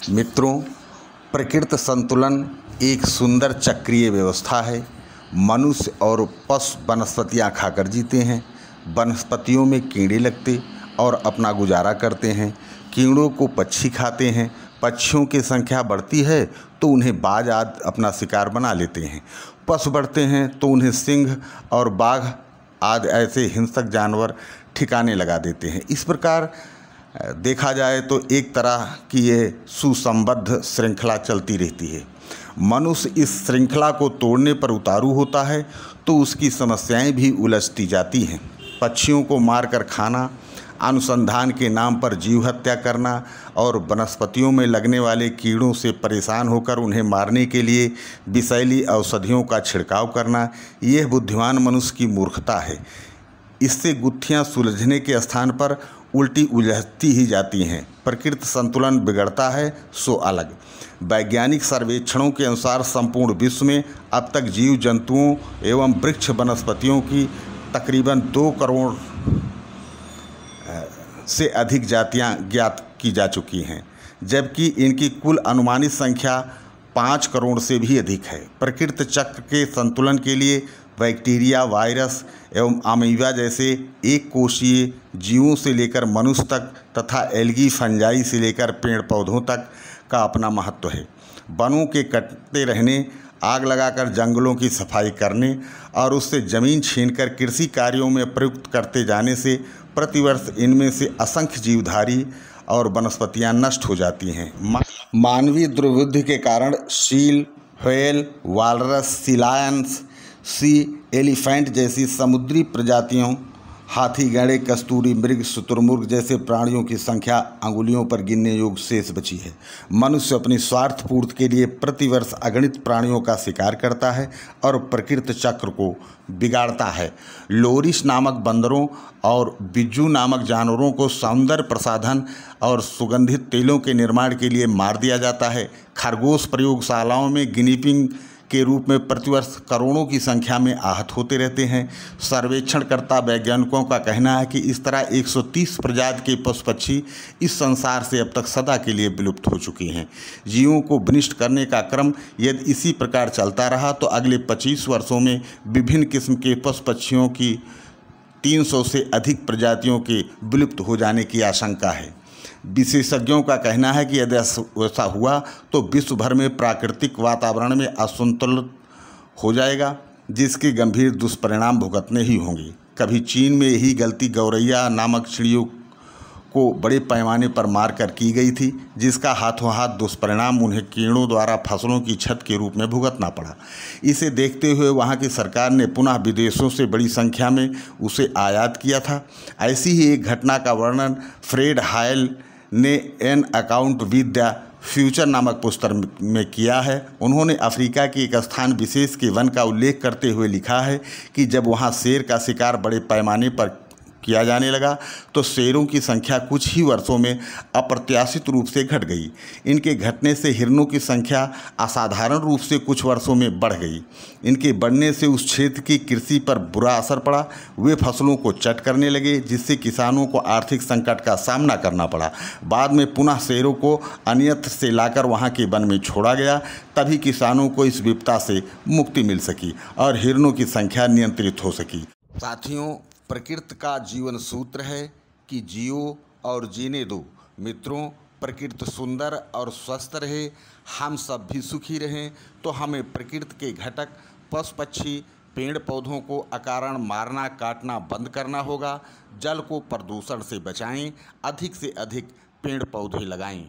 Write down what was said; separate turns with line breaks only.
मित्रों, प्रकृति संतुलन एक सुंदर चक्रीय व्यवस्था है। मनुष्य और पशु वनस्पतियाँ खाकर जीते हैं। वनस्पतियों में कीड़े लगते और अपना गुजारा करते हैं। कीड़ों को पक्षी खाते हैं। पक्षियों की संख्या बढ़ती है तो उन्हें बाज आदि अपना शिकार बना लेते हैं। पशु बढ़ते हैं तो उन्हें सिंह और बाघ आदि ऐसे हिंसक जानवर ठिकाने लगा देते हैं। इस प्रकार देखा जाए तो एक तरह की ये सुसंबद्ध श्रृंखला चलती रहती है। मनुष्य इस श्रृंखला को तोड़ने पर उतारू होता है तो उसकी समस्याएं भी उलझती जाती हैं। पक्षियों को मारकर खाना, अनुसंधान के नाम पर जीव हत्या करना और वनस्पतियों में लगने वाले कीड़ों से परेशान होकर उन्हें मारने के लिए विषैली औषधियों का छिड़काव करना, यह बुद्धिमान मनुष्य की मूर्खता है। इससे गुत्थियां सुलझने के स्थान पर उल्टी उलझती ही जाती हैं। प्रकृति संतुलन बिगड़ता है सो अलग। वैज्ञानिक सर्वेक्षणों के अनुसार संपूर्ण विश्व में अब तक जीव जंतुओं एवं वृक्ष वनस्पतियों की तकरीबन 2 करोड़ से अधिक जातियां ज्ञात की जा चुकी हैं, जबकि इनकी कुल अनुमानित संख्या 5 करोड़ से भी अधिक है। प्रकृति चक्र के संतुलन के लिए बैक्टीरिया, वायरस एवं अमीबा जैसे एक कोशीय जीवों से लेकर मनुष्य तक तथा एल्गी फंजाई से लेकर पेड़ पौधों तक का अपना महत्व है। वनों के कटते रहने, आग लगाकर जंगलों की सफाई करने और उससे ज़मीन छीनकर कृषि कार्यों में प्रयुक्त करते जाने से प्रतिवर्ष इनमें से असंख्य जीवधारी और वनस्पतियां नष्ट हो जाती हैं। मानवीय दुर्बुद्धि के कारण सील, व्हेल, वालरस, सी लायंस, सी एलिफेंट जैसी समुद्री प्रजातियों, हाथी, गैंडे, कस्तूरी मृग, शुतुरमुर्ग जैसे प्राणियों की संख्या अंगुलियों पर गिनने योग्य शेष बची है। मनुष्य अपनी स्वार्थ पूर्ति के लिए प्रतिवर्ष अगणित प्राणियों का शिकार करता है और प्रकृति चक्र को बिगाड़ता है। लोरिस नामक बंदरों और बिज्जू नामक जानवरों को सौंदर्य प्रसाधन और सुगंधित तेलों के निर्माण के लिए मार दिया जाता है। खरगोश प्रयोगशालाओं में गिनीपिग के रूप में प्रतिवर्ष करोड़ों की संख्या में आहत होते रहते हैं। सर्वेक्षणकर्ता वैज्ञानिकों का कहना है कि इस तरह 130 प्रजाति के पशु पक्षी इस संसार से अब तक सदा के लिए विलुप्त हो चुके हैं। जीवों को विनष्ट करने का क्रम यदि इसी प्रकार चलता रहा तो अगले 25 वर्षों में विभिन्न किस्म के पशु पक्षियों की 300 से अधिक प्रजातियों के विलुप्त हो जाने की आशंका है। विशेषज्ञों का कहना है कि यदि ऐसा हुआ तो विश्व भर में प्राकृतिक वातावरण में असंतुलन हो जाएगा, जिसके गंभीर दुष्परिणाम भुगतने ही होंगे। कभी चीन में यही गलती गौरैया नामक चिड़ियों को बड़े पैमाने पर मारकर की गई थी, जिसका हाथों हाथ दुष्परिणाम उन्हें कीड़ों द्वारा फसलों की छत के रूप में भुगतना पड़ा। इसे देखते हुए वहाँ की सरकार ने पुनः विदेशों से बड़ी संख्या में उसे आयात किया था। ऐसी ही एक घटना का वर्णन फ्रेड हायल ने an account with the future नामक पुस्तक में किया है। उन्होंने अफ्रीका के एक स्थान विशेष के वन का उल्लेख करते हुए लिखा है कि जब वहाँ शेर का शिकार बड़े पैमाने पर किया जाने लगा तो शेरों की संख्या कुछ ही वर्षों में अप्रत्याशित रूप से घट गई। इनके घटने से हिरणों की संख्या असाधारण रूप से कुछ वर्षों में बढ़ गई। इनके बढ़ने से उस क्षेत्र की कृषि पर बुरा असर पड़ा। वे फसलों को चट करने लगे, जिससे किसानों को आर्थिक संकट का सामना करना पड़ा। बाद में पुनः शेरों को अन्यत्र से लाकर वहाँ के वन में छोड़ा गया, तभी किसानों को इस विपदा से मुक्ति मिल सकी और हिरणों की संख्या नियंत्रित हो सकी। साथियों, प्रकृति का जीवन सूत्र है कि जियो और जीने दो। मित्रों, प्रकृति सुंदर और स्वस्थ रहे, हम सब भी सुखी रहें तो हमें प्रकृति के घटक पशु पक्षी पेड़ पौधों को अकारण मारना काटना बंद करना होगा। जल को प्रदूषण से बचाएं, अधिक से अधिक पेड़ पौधे लगाएं।